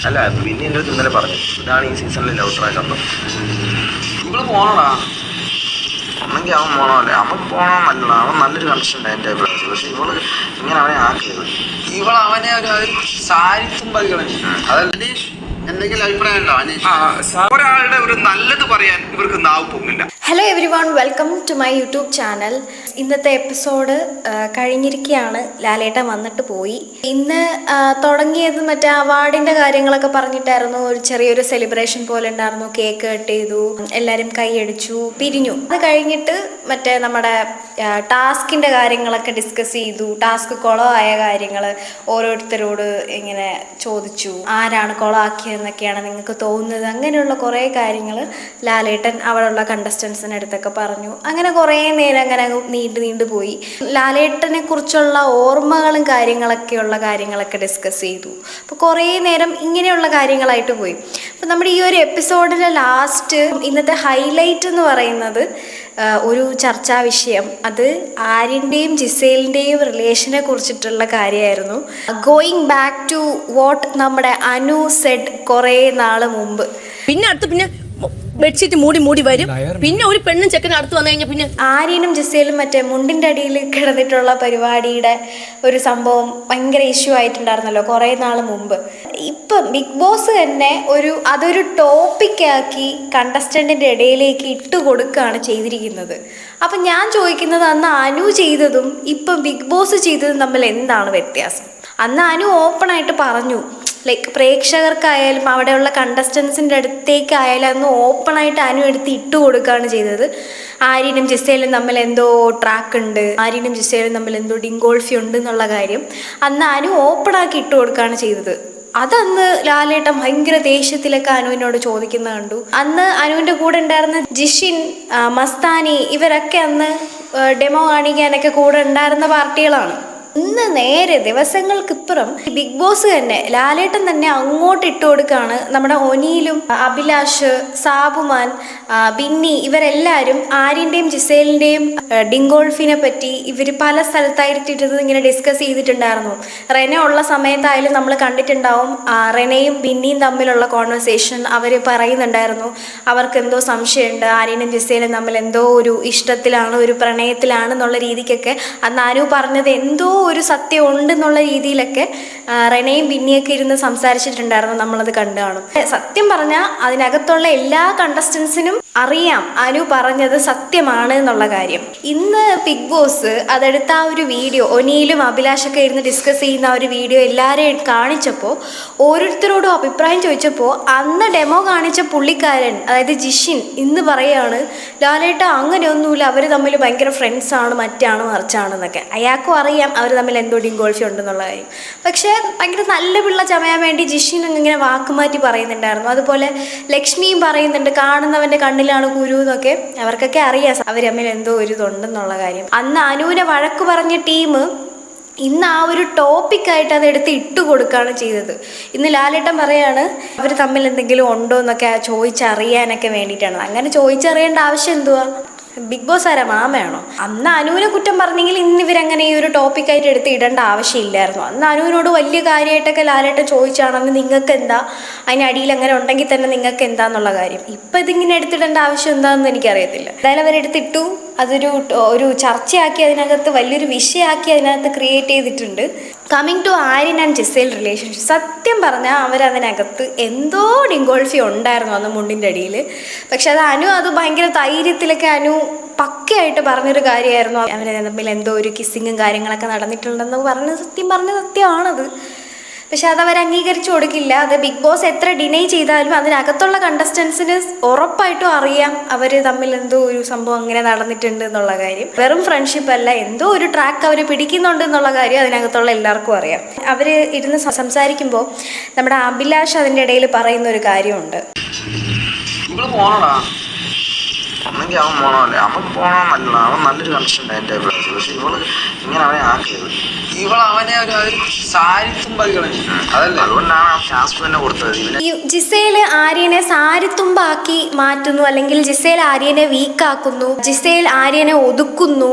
അല്ല പിന്നെ എൻ്റെ അടുത്ത് ഇന്നലെ പറഞ്ഞു ഇതാണ് ഈ സീസണിലെ ലവ് ട്രാക്ക്. അപ്പം ഇവള് പോണോടാ ഒന്നെങ്കിൽ അവൻ പോണോല്ലേ, അവൻ പോകണമെന്നല്ല, അവൻ നല്ലൊരു കണക്ഷൻ ഉണ്ട് എൻ്റെ അഭിപ്രായത്തിൽ. പക്ഷെ ഇവള് ഇങ്ങനെ അവനെ ആക്കിയത്, അവനെ ഒരു സാരി തുമ്പതി കളഞ്ഞു. അതല്ലേ എന്തെങ്കിലും അഭിപ്രായം ഉണ്ടോ? ഒരാളുടെ ഒരു നല്ലത് പറയാൻ ഇവർക്ക് നാവ് പൊങ്ങില്ല. Hello everyone, welcome to my YouTube channel. ഇന്നത്തെ എപ്പിസോഡ് കഴിഞ്ഞിരിക്കുകയാണ്. ലാലേട്ടൻ വന്നിട്ട് പോയി. ഇന്ന് തുടങ്ങിയത് മറ്റേ അവാർഡിൻ്റെ കാര്യങ്ങളൊക്കെ പറഞ്ഞിട്ടായിരുന്നു. ഒരു ചെറിയൊരു സെലിബ്രേഷൻ പോലെ ഉണ്ടായിരുന്നു. കേക്ക് കട്ട് ചെയ്തു, എല്ലാവരും കൈയടിച്ചു, പിരിഞ്ഞു. അത് കഴിഞ്ഞിട്ട് മറ്റേ നമ്മുടെ ടാസ്കിൻ്റെ കാര്യങ്ങളൊക്കെ ഡിസ്കസ് ചെയ്തു. ടാസ്ക് കുളമായ കാര്യങ്ങൾ ഓരോരുത്തരോട് ഇങ്ങനെ ചോദിച്ചു. ആരാണ് കുളമാക്കിയതെന്നൊക്കെയാണ് നിങ്ങൾക്ക് തോന്നുന്നത്? അങ്ങനെയുള്ള കുറേ കാര്യങ്ങൾ ലാലേട്ടൻ അവിടെയുള്ള കണ്ടസ്റ്റൻസിൻ്റെ അടുത്തൊക്കെ പറഞ്ഞു. അങ്ങനെ കുറേ നേരം അങ്ങനെ നീണ്ടു പോയി. ലാലേട്ടനെ കുറിച്ചുള്ള ഓർമ്മകളും കാര്യങ്ങളൊക്കെ ഡിസ്കസ് ചെയ്തു. അപ്പോൾ കുറേ നേരം ഇങ്ങനെയുള്ള കാര്യങ്ങളായിട്ട് പോയി. അപ്പോൾ നമ്മുടെ ഈ ഒരു എപ്പിസോഡിലെ ലാസ്റ്റ് ഇന്നത്തെ ഹൈലൈറ്റ് എന്ന് പറയുന്നത് ഒരു ചർച്ചാ വിഷയം, അത് ആര്യൻ്റെയും ജിസേലിൻ്റെയും റിലേഷനെ കുറിച്ചിട്ടുള്ള കാര്യമായിരുന്നു. ഗോയിങ് ബാക്ക് ടു വാട്ട് നമ്മുടെ അനു സെഡ് കുറേ നാൾ മുമ്പ്. പിന്നെ ബെഡ്ഷീറ്റ് മൂടി വരും. പിന്നെ ഒരു പെണ്ണും ചെക്കനും അടുത്ത് വന്നു കഴിഞ്ഞാൽ പിന്നെ ആര്യനും ജിസേലും മറ്റേ മുണ്ടിൻ്റെ അടിയിൽ കിടന്നിട്ടുള്ള പരിപാടിയുടെ ഒരു സംഭവം ഭയങ്കര ഇഷ്യൂ ആയിട്ടുണ്ടായിരുന്നല്ലോ കുറേ നാൾ മുമ്പ്. ഇപ്പം ബിഗ് ബോസ് തന്നെ അതൊരു ടോപ്പിക്കാക്കി കണ്ടസ്റ്റൻറ്റിൻ്റെ ഇടയിലേക്ക് ഇട്ട് കൊടുക്കുകയാണ് ചെയ്തിരിക്കുന്നത്. അപ്പം ഞാൻ ചോദിക്കുന്നത്, അന്ന് അനു ചെയ്തതും ഇപ്പം ബിഗ് ബോസ് ചെയ്തതും തമ്മിൽ എന്താണ് വ്യത്യാസം? അന്ന് അനു ഓപ്പണായിട്ട് പറഞ്ഞു, ലൈക്ക് പ്രേക്ഷകർക്കായാലും അവിടെയുള്ള കണ്ടസ്റ്റൻസിൻ്റെ അടുത്തേക്കായാലും അന്ന് ഓപ്പണായിട്ട് അനു എടുത്ത് ഇട്ട് കൊടുക്കുകയാണ് ചെയ്തത്. ആര്യനും ജിസേലും തമ്മിൽ എന്തോ ട്രാക്ക് ഉണ്ട്, ആര്യനും ജിസേലും തമ്മിൽ എന്തോ ഡിങ്കോൾഫി ഉണ്ട് എന്നുള്ള കാര്യം അന്ന് അനു ഓപ്പണാക്കി ഇട്ട് കൊടുക്കുകയാണ് ചെയ്തത്. അതന്ന് ലാലേട്ടൻ ഭയങ്കര ദേഷ്യത്തിലൊക്കെ അനുവിനോട് ചോദിക്കുന്നത് കണ്ടു. അന്ന് അനുവിൻ്റെ കൂടെ ഉണ്ടായിരുന്ന ജിഷിൻ, മസ്താനി ഇവരൊക്കെ അന്ന് ഡെമോ കാണിക്കാനൊക്കെ കൂടെ ഉണ്ടായിരുന്ന പാർട്ടികളാണ്. ഇന്ന് നേരെ ദിവസങ്ങൾക്കിപ്പുറം ബിഗ് ബോസ് തന്നെ ലാലേട്ടൻ തന്നെ അങ്ങോട്ട് ഇട്ട് കൊടുക്കുകയാണ്. നമ്മുടെ ഒനിയിലും അഭിലാഷ്, സാബുമാൻ, ബിന്നി ഇവരെല്ലാവരും ആര്യൻ്റെയും ജിസേലിൻ്റെയും ഡിങ്കോൾഫിനെ പറ്റി ഇവർ പല സ്ഥലത്തായിട്ടിട്ടത് ഇങ്ങനെ ഡിസ്കസ് ചെയ്തിട്ടുണ്ടായിരുന്നു. റെന ഉള്ള സമയത്തായാലും നമ്മൾ കണ്ടിട്ടുണ്ടാവും, റെനയും ബിന്നിയും തമ്മിലുള്ള കോൺവെർസേഷൻ അവർ പറയുന്നുണ്ടായിരുന്നു. അവർക്ക് എന്തോ സംശയമുണ്ട്, ആര്യനും ജിസേലും തമ്മിൽ എന്തോ ഒരു ഇഷ്ടത്തിലാണ്, ഒരു പ്രണയത്തിലാണെന്നുള്ള രീതിക്കൊക്കെ അന്ന് അനു പറഞ്ഞത് എന്തോ ഒരു സത്യം ഉണ്ടെന്നുള്ള രീതിയിലൊക്കെ റെനയും ബിന്നിയൊക്കെ ഇരുന്ന് സംസാരിച്ചിട്ടുണ്ടായിരുന്നു. നമ്മളത് കണ്ടു കാണും. സത്യം പറഞ്ഞാൽ അതിനകത്തുള്ള എല്ലാ കണ്ടസ്റ്റൻസിനും അറിയാം അനു പറഞ്ഞത് സത്യമാണ് എന്നുള്ള കാര്യം. ഇന്ന് ബിഗ് ബോസ് അതെടുത്ത ആ ഒരു വീഡിയോ, ഒനിയിലും അഭിലാഷൊക്കെ ഇരുന്ന് ഡിസ്കസ് ചെയ്യുന്ന ആ ഒരു വീഡിയോ എല്ലാവരെയും കാണിച്ചപ്പോൾ ഓരോരുത്തരോടും അഭിപ്രായം ചോദിച്ചപ്പോൾ അന്ന് ഡെമോ കാണിച്ച പുള്ളിക്കാരൻ, അതായത് ജിഷിൻ, ഇന്ന് പറയാണ് ലാലേട്ട അങ്ങനെയൊന്നുമില്ല, അവർ തമ്മിൽ ഭയങ്കര ഫ്രണ്ട്സാണ്, മറ്റാണ് മറിച്ചാണെന്നൊക്കെ. അയാൾക്കും അറിയാം അവർ തമ്മിൽ എന്തോ ഡിങ്കോൾഫി ഉണ്ടെന്നുള്ള കാര്യം. പക്ഷേ ഭയങ്കര നല്ല പിള്ള ചമയാൻ വേണ്ടി ജിഷിൻ ഇങ്ങനെ വാക്കുമാറ്റി പറയുന്നുണ്ടായിരുന്നു. അതുപോലെ ലക്ഷ്മിയും പറയുന്നുണ്ട്, കാണുന്നവൻ്റെ കണ്ണിലാണ് കുരു എന്നൊക്കെ. അവർക്കൊക്കെ അറിയാം അവർ തമ്മിൽ എന്തോ ഒരു ഇതുണ്ടെന്നുള്ള കാര്യം. അന്ന് അനുവിനെ വഴക്ക് പറഞ്ഞ ടീം ഇന്ന് ആ ഒരു ടോപ്പിക്കായിട്ട് അതെടുത്ത് ഇട്ട് കൊടുക്കുകയാണ് ചെയ്തത്. ഇന്ന് ലാലേട്ടൻ പറയാണ് അവർ തമ്മിൽ എന്തെങ്കിലും ഉണ്ടോ എന്നൊക്കെ ചോദിച്ചറിയാനൊക്കെ വേണ്ടിയിട്ടാണ്. അങ്ങനെ ചോദിച്ചറിയേണ്ട ആവശ്യം എന്തുവാ? ബിഗ് ബോസ് ആരാ, മാമയാണോ? അന്ന് അനുവിനെ കുറ്റം പറഞ്ഞെങ്കിൽ ഇന്ന് ഇവരങ്ങനെ ഈ ഒരു ടോപ്പിക്കായിട്ട് എടുത്ത് ഇടേണ്ട ആവശ്യമില്ലായിരുന്നു. അന്ന് അനുവിനോട് വലിയ കാര്യമായിട്ടൊക്കെ ലാലേട്ടൻ ചോദിച്ചാണെങ്കിൽ നിങ്ങൾക്ക് എന്താ, അതിനടിയിൽ അങ്ങനെ ഉണ്ടെങ്കിൽ തന്നെ നിങ്ങൾക്ക് എന്താന്നുള്ള കാര്യം. ഇപ്പം ഇതിങ്ങനെ എടുത്തിടേണ്ട ആവശ്യം എന്താണെന്ന് എനിക്കറിയത്തില്ല. എന്തായാലും അവരെടുത്തിട്ടു, അതൊരു ചർച്ചയാക്കി, അതിനകത്ത് വലിയൊരു വിഷയമാക്കി അതിനകത്ത് ക്രിയേറ്റ് ചെയ്തിട്ടുണ്ട്. Coming to Aryan and Giselle relationship, സത്യം പറഞ്ഞാൽ അവരതിനകത്ത് എന്തോ ഡിങ്കോൾഫി ഉണ്ടായിരുന്നു അന്ന് മുണ്ടിൻ്റെ അടിയിൽ. പക്ഷെ അത് ഭയങ്കര ധൈര്യത്തിലൊക്കെ അനു പക്കയായിട്ട് പറഞ്ഞൊരു കാര്യമായിരുന്നു. അവരെ തമ്മിൽ എന്തോ ഒരു കിസ്സിങ്ങും കാര്യങ്ങളൊക്കെ നടന്നിട്ടുണ്ടെന്ന് സത്യമാണത്. പക്ഷെ അതവർ അംഗീകരിച്ചു കൊടുക്കില്ല. അത് ബിഗ് ബോസ് എത്ര ഡിനൈ ചെയ്താലും അതിനകത്തുള്ള കണ്ടസ്റ്റൻസിന് ഉറപ്പായിട്ടും അറിയാം അവർ തമ്മിൽ എന്തോ ഒരു സംഭവം അങ്ങനെ നടന്നിട്ടുണ്ട് എന്നുള്ള കാര്യം. വെറും ഫ്രണ്ട്ഷിപ്പ് അല്ല, എന്തോ ഒരു ട്രാക്ക് അവർ പിടിക്കുന്നുണ്ട് എന്നുള്ള കാര്യം അതിനകത്തുള്ള എല്ലാവർക്കും അറിയാം. അവർ ഇരുന്ന് സംസാരിക്കുമ്പോൾ നമ്മുടെ അഭിലാഷ് അതിൻ്റെ ഇടയിൽ പറയുന്ന ഒരു കാര്യമുണ്ട്. ഒന്നെങ്കിൽ അവൻ പോകണമല്ലേ, അവൻ പോകണമെന്നല്ല, അവൻ നല്ലൊരു കണക്ഷൻ ഉണ്ട് എൻ്റെ അഭിപ്രായത്തിൽ. പക്ഷെ ഇവള് ഇങ്ങനെ അവനെ ആക്കിയത്, അവനെ ഒരു സാരി തുമ്പതി കളഞ്ഞു. അതല്ലേ, അതുകൊണ്ടാണ് ആ ടാസ്ക് തന്നെ കൊടുത്തത്. ഈ ജിസേല് ആര്യനെ സാരിത്തുമ്പാക്കി മാറ്റുന്നു, അല്ലെങ്കിൽ ജിസേൽ ആര്യനെ വീക്കാക്കുന്നു, ജിസേൽ ആര്യനെ ഒതുക്കുന്നു,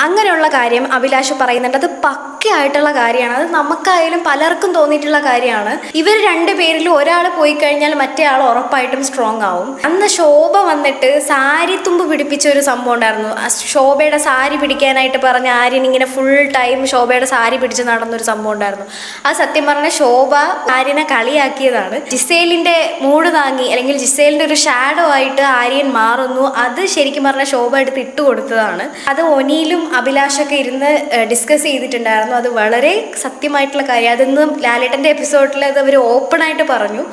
അങ്ങനെയുള്ള കാര്യം അഭിലാഷ് പറയുന്നുണ്ട്. അത് പക്കയായിട്ടുള്ള കാര്യമാണ്. അത് നമുക്കായാലും പലർക്കും തോന്നിയിട്ടുള്ള കാര്യമാണ്. ഇവർ രണ്ടുപേരിലും ഒരാൾ പോയി കഴിഞ്ഞാൽ മറ്റേ ആൾ ഉറപ്പായിട്ടും സ്ട്രോങ് ആവും. അന്ന് ശോഭ വന്നിട്ട് സാരി തുമ്പ് പിടിപ്പിച്ച ഒരു സംഭവം ഉണ്ടായിരുന്നു. ശോഭയുടെ സാരി പിടിക്കാനായിട്ട് പറഞ്ഞ ആര്യൻ ഇങ്ങനെ ഫുൾ ടൈം ശോഭയുടെ സാരി പിടിച്ച് നടന്നൊരു സംഭവം ഉണ്ടായിരുന്നു. അത് സത്യം പറഞ്ഞ ശോഭ ആര്യനെ കളിയാക്കിയതാണ്. ജിസേലിന്റെ മൂഡ് താങ്ങി അല്ലെങ്കിൽ ജിസേലിന്റെ ഒരു ഷാഡോ ആയിട്ട് ആര്യൻ മാറുന്നു. അത് ശരിക്കും പറഞ്ഞ ശോഭ എടുത്ത് ഇട്ട് കൊടുത്തതാണ്. അത് ഒനിയിലും അഭിലാഷൊക്കെ ഇരുന്ന് ഡിസ്കസ് ചെയ്തിട്ടുണ്ടായിരുന്നു. അത് വളരെ സത്യമായിട്ടുള്ള കാര്യം. അതൊന്നും ലാലേട്ടൻ്റെ എപ്പിസോഡിൽ അത് അവർ ഓപ്പൺ ആയിട്ട് പറഞ്ഞു.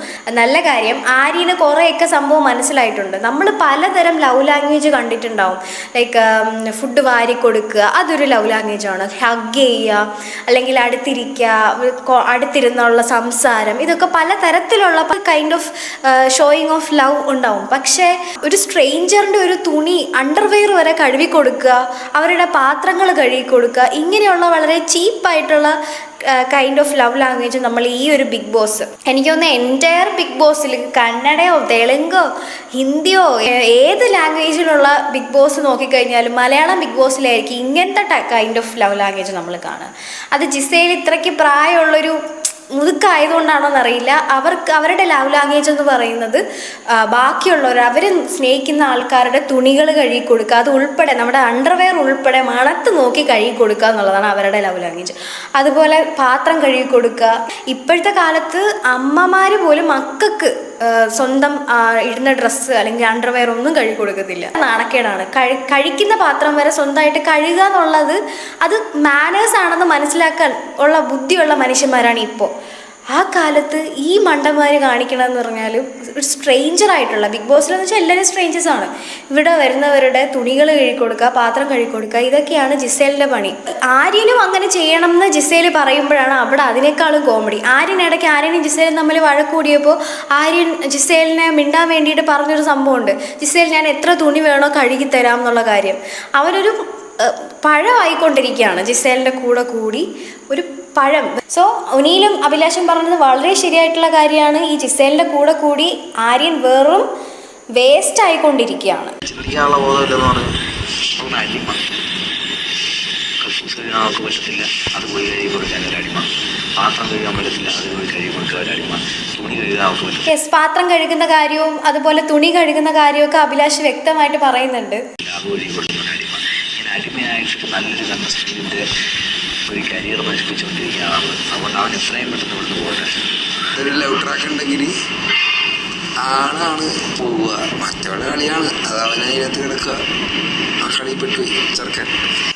നല്ല കാര്യം. ആര്യന് കുറേയൊക്കെ സംഭവം മനസ്സിലായിട്ടുണ്ട്. നമ്മൾ പലതരം ലവ് ലാംഗ്വേജ് കണ്ടിട്ടുണ്ടാവും. ലൈക്ക് ഫുഡ് വാരി കൊടുക്കുക, അതൊരു ലവ് ലാംഗ്വേജ് ആണ്. ഹഗ് ചെയ്യുക, അല്ലെങ്കിൽ അടുത്തിരുന്നുള്ള സംസാരം, ഇതൊക്കെ പലതരത്തിലുള്ള kind of showing of love ഉണ്ടാവും. പക്ഷേ ഒരു സ്ട്രേഞ്ചറിൻ്റെ ഒരു തുണി അണ്ടർവെയർ വരെ കഴുകി കൊടുക്കുക, അവരുടെ പാത്രങ്ങൾ കഴുകി കൊടുക്കുക, ഇങ്ങനെയുള്ള വളരെ ചീപ്പായിട്ടുള്ള കൈൻഡ് ഓഫ് ലവ് ലാംഗ്വേജ് നമ്മൾ ഈ ഒരു ബിഗ് ബോസ്, എനിക്ക് തോന്നുന്നു എൻറ്റയർ ബിഗ് ബോസിൽ കന്നഡയോ തെലുങ്കോ ഹിന്ദിയോ ഏത് ലാംഗ്വേജിലുള്ള ബിഗ് ബോസ് നോക്കിക്കഴിഞ്ഞാലും മലയാളം ബിഗ് ബോസിലായിരിക്കും ഇങ്ങനത്തെ കൈൻഡ് ഓഫ് ലവ് ലാംഗ്വേജ് നമ്മൾ കാണുക. അത് ജിസേൽ ഇത്രയ്ക്ക് പ്രായമുള്ളൊരു മുതുക്കായതുകൊണ്ടാണോ എന്നറിയില്ല, അവരുടെ ലവ് ലാംഗ്വേജ് എന്ന് പറയുന്നത് ബാക്കിയുള്ളവർ അവർ സ്നേഹിക്കുന്ന ആൾക്കാരുടെ തുണികൾ കഴുകി കൊടുക്കുക, അത് ഉൾപ്പെടെ നമ്മുടെ അണ്ടർവെയർ ഉൾപ്പെടെ മണത്ത് നോക്കി കഴുകി കൊടുക്കുക എന്നുള്ളതാണ് അവരുടെ ലവ് ലാംഗ്വേജ്. അതുപോലെ പാത്രം കഴുകി കൊടുക്കുക. ഇപ്പോഴത്തെ കാലത്ത് അമ്മമാർ പോലും മക്കൾക്ക് സ്വന്തം ഇടുന്ന ഡ്രസ്സ് അല്ലെങ്കിൽ അണ്ടർവെയർ ഒന്നും കഴുകി കൊടുക്കത്തില്ല. നാണക്കേടാണ്. കഴിക്കുന്ന പാത്രം വരെ സ്വന്തമായിട്ട് കഴുകുക എന്നുള്ളത് അത് മാനേഴ്സ് ആണെന്ന് മനസ്സിലാക്കാൻ ഉള്ള ബുദ്ധിയുള്ള മനുഷ്യന്മാരാണ് ഇപ്പോൾ. ആ കാലത്ത് ഈ മണ്ടന്മാർ കാണിക്കണമെന്ന് പറഞ്ഞാൽ ഒരു സ്ട്രേഞ്ചർ ആയിട്ടുള്ള ബിഗ് ബോസിലെന്ന് വെച്ചാൽ എല്ലാവരും സ്ട്രേഞ്ചേഴ്സ് ആണ്. ഇവിടെ വരുന്നവരുടെ തുണികൾ കഴുകി കൊടുക്കുക, പാത്രം കഴുകി കൊടുക്കുക, ഇതൊക്കെയാണ് ജിസേലിൻ്റെ പണി. ആര്യനും അങ്ങനെ ചെയ്യണം എന്ന് ജിസേൽ പറയുമ്പോഴാണ് അവിടെ അതിനേക്കാളും കോമഡി. ആര്യനിടയ്ക്ക് ആര്യനും ജിസേലും തമ്മിൽ വഴക്കൂടിയപ്പോൾ ആര്യൻ ജിസേലിനെ മിണ്ടാൻ വേണ്ടിയിട്ട് പറഞ്ഞൊരു സംഭവമുണ്ട്. ജിസേൽ, ഞാൻ എത്ര തുണി വേണോ കഴുകി തരാം എന്നുള്ള കാര്യം. അവനൊരു പഴമായിക്കൊണ്ടിരിക്കുകയാണ് ജിസേലിൻ്റെ കൂടെ കൂടി ഒരു പഴം. സോ ഒനിയിലും അഭിലാഷം പറഞ്ഞത് വളരെ ശരിയായിട്ടുള്ള കാര്യമാണ്. ഈ ജിസേലിൻ്റെ കൂടെ കൂടി ആര്യൻ വെറും വേസ്റ്റ് ആയിക്കൊണ്ടിരിക്കുകയാണ്. ചിന്തിക്കാനുള്ള ബോധമില്ലെന്നാണ് അടിമ. കക്കൂസിനവർക്ക് പറ്റത്തില്ല, അത് പോയി കഴുകി കൊടുക്കാൻ ഒരടിമ. പാത്രം കഴുകാൻ പറ്റത്തില്ല, അത് പോയി കഴുകി കൊടുക്കാൻ ഒരടിമ. തുണി കഴുകാൻ അവർക്ക് പറ്റില്ല. യെസ്, പാത്രം കഴുകുന്ന കാര്യവും അതുപോലെ തുണി കഴുകുന്ന കാര്യമൊക്കെ അഭിലാഷ് വ്യക്തമായിട്ട് പറയുന്നുണ്ട്. അത് കഴുകി കൊടുക്കുന്ന ഒരടിമ. ഇങ്ങനെ അടിമയായിട്ട് നല്ലൊരു കണ്ടസ്റ്റന്റിന്റെ ഒരു കരിയർ നശിപ്പിച്ചുകൊണ്ടിരിക്കുകയാണ്. അതുകൊണ്ട് അവൻ എത്രയും പെട്ടെന്ന് ഇവിടുന്ന് പോകട്ടെ. ഒരു ലവ് ട്രാക്ക് ഉണ്ടെങ്കിൽ ആണാണ് പോവുക, മറ്റവളുടെ കളിയാണ്, അത് അവനതിനകത്ത് കിടക്കുക. ആ കളിപ്പെട്ടുപോയി ചെറുക്കൻ.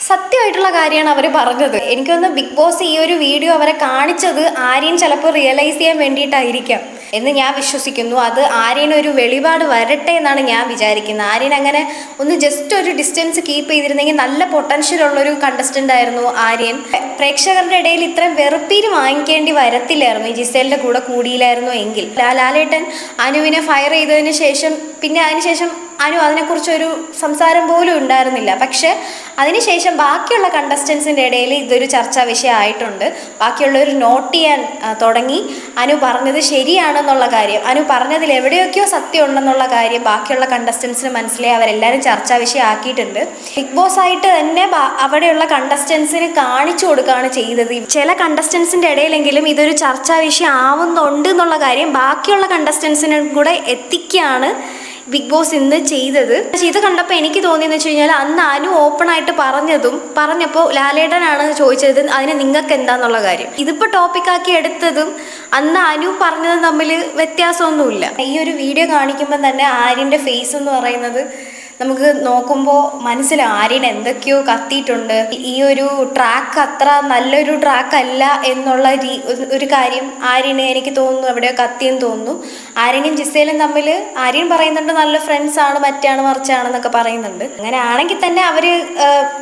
സത്യമായിട്ടുള്ള കാര്യമാണ് അവർ പറഞ്ഞത്. എനിക്കൊന്ന് ബിഗ് ബോസ് ഈ ഒരു വീഡിയോ അവരെ കാണിച്ചത് ആര്യൻ ചിലപ്പോൾ റിയലൈസ് ചെയ്യാൻ വേണ്ടിയിട്ടായിരിക്കാം എന്ന് ഞാൻ വിശ്വസിക്കുന്നു. അത് ആര്യനൊരു വെളിപാട് വരട്ടെ എന്നാണ് ഞാൻ വിചാരിക്കുന്നത്. ആര്യൻ അങ്ങനെ ഒന്ന് ജസ്റ്റ് ഒരു ഡിസ്റ്റൻസ് കീപ്പ് ചെയ്തിരുന്നെങ്കിൽ നല്ല പൊട്ടൻഷ്യൽ ഉള്ളൊരു കണ്ടസ്റ്റൻ്റ് ആയിരുന്നു ആര്യൻ. പ്രേക്ഷകരുടെ ഇടയിൽ ഇത്രയും വെറുപ്പീര് വാങ്ങിക്കേണ്ടി വരത്തില്ലായിരുന്നു ഈ ജിസേലിൻ്റെ കൂടെ കൂടിയില്ലായിരുന്നു എങ്കിൽ. ലാലേട്ടൻ അനുവിനെ ഫയർ ചെയ്തതിന് ശേഷം പിന്നെ അതിനുശേഷം അനു അതിനെക്കുറിച്ചൊരു സംസാരം പോലും ഉണ്ടായിരുന്നില്ല. പക്ഷേ അതിനുശേഷം ബാക്കിയുള്ള കണ്ടസ്റ്റൻസിൻ്റെ ഇടയിൽ ഇതൊരു ചർച്ചാ വിഷയമായിട്ടുണ്ട്. ബാക്കിയുള്ളവർ നോട്ട് ചെയ്യാൻ തുടങ്ങി അനു പറഞ്ഞത് ശരിയാണെന്നുള്ള കാര്യം, അനു പറഞ്ഞതിൽ എവിടെയൊക്കെയോ സത്യം ഉണ്ടെന്നുള്ള കാര്യം ബാക്കിയുള്ള കണ്ടസ്റ്റൻസിന് മനസ്സിലായി. അവരെല്ലാവരും ചർച്ചാ വിഷയമാക്കിയിട്ടുണ്ട്. ബിഗ് ബോസ് ആയിട്ട് തന്നെ അവിടെയുള്ള കണ്ടസ്റ്റൻസിന് കാണിച്ചു കൊടുക്കുകയാണ് ചെയ്തത്. ചില കണ്ടസ്റ്റൻസിൻ്റെ ഇടയിലെങ്കിലും ഇതൊരു ചർച്ചാ വിഷയം ആവുന്നുണ്ട് എന്നുള്ള കാര്യം ബാക്കിയുള്ള കണ്ടസ്റ്റൻസിനും കൂടെ എത്തിക്കുകയാണ് ബിഗ് ബോസ് ഇന്ന് ചെയ്തത്. ഇത് കണ്ടപ്പോൾ എനിക്ക് തോന്നിയെന്ന് വെച്ച് കഴിഞ്ഞാൽ അന്ന് അനു ഓപ്പണായിട്ട് പറഞ്ഞപ്പോൾ ലാലേട്ടനാണ് ചോദിച്ചത് അതിന് നിങ്ങൾക്ക് എന്താന്നുള്ള കാര്യം. ഇതിപ്പോൾ ടോപ്പിക്കാക്കി എടുത്തതും അന്ന് അനു പറഞ്ഞതും തമ്മിൽ വ്യത്യാസമൊന്നുമില്ല. ഈ ഒരു വീഡിയോ കാണിക്കുമ്പോൾ തന്നെ ആര്യൻ്റെ ഫേസ് എന്ന് പറയുന്നത് നമുക്ക് നോക്കുമ്പോൾ മനസ്സിലാവും ആര്യൻ എന്തൊക്കെയോ കത്തിയിട്ടുണ്ട്. ഈ ഒരു ട്രാക്ക് അത്ര നല്ലൊരു ട്രാക്ക് അല്ല എന്നുള്ള ഒരു കാര്യം ആര്യന് എനിക്ക് തോന്നുന്നു എവിടെയോ കത്തിയെന്ന് തോന്നുന്നു. ആര്യനും ജിസേലും തമ്മിൽ ആര്യൻ പറയുന്നുണ്ട് നല്ല ഫ്രണ്ട്സാണ്, മറ്റാണ് മറിച്ചാണെന്നൊക്കെ പറയുന്നുണ്ട്. അങ്ങനെ ആണെങ്കിൽ തന്നെ അവർ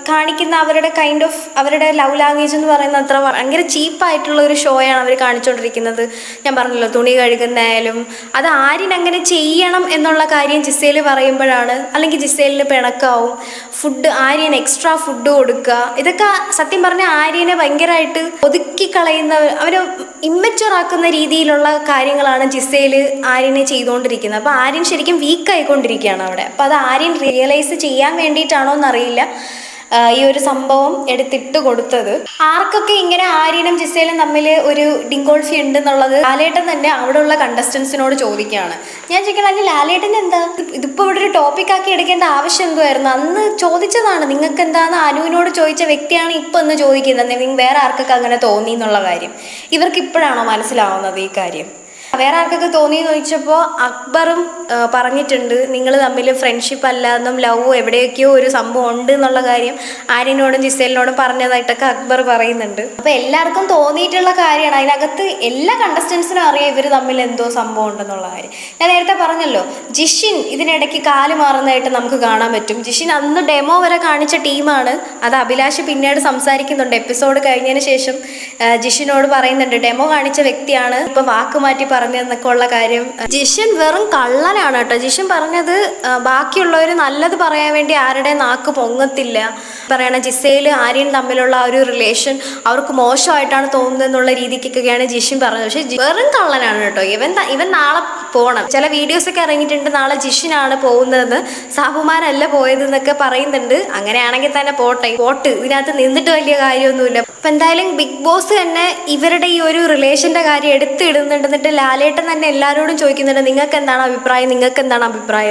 കാണിക്കുന്ന അവരുടെ കൈൻഡ് ഓഫ് അവരുടെ ലവ് ലാംഗ്വേജ് എന്ന് പറയുന്നത് അത്ര ഭയങ്കര ചീപ്പായിട്ടുള്ള ഒരു ഷോയാണ് അവർ കാണിച്ചുകൊണ്ടിരിക്കുന്നത്. ഞാൻ പറഞ്ഞല്ലോ, തുണി കഴുകുന്നായാലും അത് ആര്യൻ അങ്ങനെ ചെയ്യണം എന്നുള്ള കാര്യം ജിസേല് പറയുമ്പോഴാണ്, അല്ലെങ്കിൽ ജിസേലിന് പിണക്കാവും. ആര്യൻ എക്സ്ട്രാ ഫുഡ് കൊടുക്കുക, ഇതൊക്കെ സത്യം പറഞ്ഞാൽ ആര്യനെ ഭയങ്കരമായിട്ട് ഒതുക്കിക്കളയുന്ന, അവരെ ഇമ്മച്വർ ആക്കുന്ന രീതിയിലുള്ള കാര്യങ്ങളാണ് ജിസേല് ആര്യനെ ചെയ്തുകൊണ്ടിരിക്കുന്നത്. അപ്പോൾ ആര്യൻ ശരിക്കും വീക്കായിക്കൊണ്ടിരിക്കുകയാണ് അവിടെ. അപ്പോൾ അത് ആര്യൻ റിയലൈസ് ചെയ്യാൻ വേണ്ടിയിട്ടാണോ എന്നറിയില്ല. ഈ ഒരു സംഭവം എടുത്തിട്ട് കൊടുത്തത്. ആർക്കൊക്കെ ഇങ്ങനെ ആര്യനും ജിസേലും തമ്മിൽ ഒരു ഡിങ്കോൾഫി ഉണ്ടെന്നുള്ളത് ലാലേട്ടൻ തന്നെ അവിടെയുള്ള കണ്ടസ്റ്റൻസിനോട് ചോദിക്കുകയാണ്. ഞാൻ ചോദിക്കണം, അല്ലെങ്കിൽ ലാലേട്ടൻ എന്താ ഇതിപ്പോൾ ഇവിടെ ഒരു ടോപ്പിക്കാക്കി എടുക്കേണ്ട ആവശ്യം എന്തുമായിരുന്നു? അന്ന് ചോദിച്ചതാണ്, നിങ്ങൾക്ക് എന്താന്ന് അനുവിനോട് ചോദിച്ച വ്യക്തിയാണ് ഇപ്പം എന്ന് ചോദിക്കുന്നത്. വേറെ ആർക്കൊക്കെ അങ്ങനെ തോന്നി എന്നുള്ള കാര്യം ഇവർക്ക് ഇപ്പോഴാണോ മനസ്സിലാവുന്നത് ഈ കാര്യം? വേറെ ആർക്കൊക്കെ തോന്നിയെന്ന് ചോദിച്ചപ്പോൾ അക്ബറും പറഞ്ഞിട്ടുണ്ട്, നിങ്ങൾ തമ്മിൽ ഫ്രണ്ട്ഷിപ്പ് അല്ല എന്നും ലവ് എവിടെയൊക്കെയോ ഒരു സംഭവം ഉണ്ട് എന്നുള്ള കാര്യം ആര്യനോടും ജിസേലിനോടും പറഞ്ഞതായിട്ടൊക്കെ അക്ബർ പറയുന്നുണ്ട്. അപ്പോൾ എല്ലാവർക്കും തോന്നിയിട്ടുള്ള കാര്യമാണ്. അതിനകത്ത് എല്ലാ കണ്ടസ്റ്റൻസിനും അറിയാം ഇവർ തമ്മിൽ എന്തോ സംഭവം ഉണ്ടെന്നുള്ള കാര്യം. ഞാൻ നേരത്തെ പറഞ്ഞല്ലോ, ജിഷിൻ ഇതിനിടയ്ക്ക് കാല് മാറുന്നതായിട്ട് നമുക്ക് കാണാൻ പറ്റും. ജിഷിൻ അന്ന് ഡെമോ വരെ കാണിച്ച ടീമാണ്. അത് അഭിലാഷ് പിന്നീട് സംസാരിക്കുന്നുണ്ട്. എപ്പിസോഡ് കഴിഞ്ഞതിന് ശേഷം ജിഷിനോട് പറയുന്നുണ്ട്, ഡെമോ കാണിച്ച വ്യക്തിയാണ് ഇപ്പോൾ വാക്ക് മാറ്റി പറഞ്ഞതെന്നൊക്കെ ഉള്ള കാര്യം. ജിഷൻ വെറും കള്ളനാണ് കേട്ടോ. ജിഷൻ പറഞ്ഞത് ബാക്കിയുള്ളവർ നല്ലത് പറയാൻ വേണ്ടി ആരുടെ നാക്ക് പൊങ്ങത്തില്ല പറയണ, ജിസേൽ ആര്യൻ തമ്മിലുള്ള ആ ഒരു റിലേഷൻ അവർക്ക് മോശമായിട്ടാണ് തോന്നുന്നത് എന്നുള്ള രീതിക്കൊക്കെയാണ് ജിഷൻ പറഞ്ഞത്. പക്ഷെ വെറും കള്ളനാണ് കേട്ടോ. ഇവൻ നാളെ പോകണം. ചില വീഡിയോസൊക്കെ ഇറങ്ങിയിട്ടുണ്ട്, നാളെ ജിഷിനാണ് പോകുന്നതെന്ന്, സാബുമാനല്ല പോയതെന്നൊക്കെ പറയുന്നുണ്ട്. അങ്ങനെയാണെങ്കിൽ തന്നെ പോട്ട് ഇതിനകത്ത് നിന്നിട്ട് വലിയ കാര്യമൊന്നുമില്ല. അപ്പം എന്തായാലും ബിഗ് ബോസ് തന്നെ ഇവരുടെ ഈ ഒരു റിലേഷൻ്റെ കാര്യം എടുത്തിടുന്നുണ്ട്. എന്നിട്ട് ലാലേട്ടൻ തന്നെ എല്ലാവരോടും ചോദിക്കുന്നുണ്ട്, നിങ്ങൾക്ക് എന്താണ് അഭിപ്രായം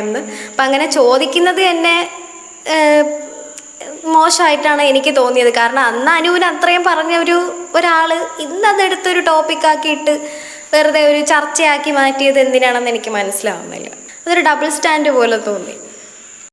എന്ന്. അപ്പം അങ്ങനെ ചോദിക്കുന്നത് തന്നെ മോശമായിട്ടാണ് എനിക്ക് തോന്നിയത്. കാരണം അന്ന് അനുവിന് അത്രയും പറഞ്ഞ ഒരാൾ ഇന്ന് അതെടുത്തൊരു ടോപ്പിക്കാക്കിയിട്ട് വെറുതെ ഒരു ചർച്ചയാക്കി മാറ്റിയത് എന്തിനാണെന്ന് എനിക്ക് മനസ്സിലാവുന്നില്ല. അതൊരു ഡബിൾ സ്റ്റാൻഡ് പോലെ തോന്നി.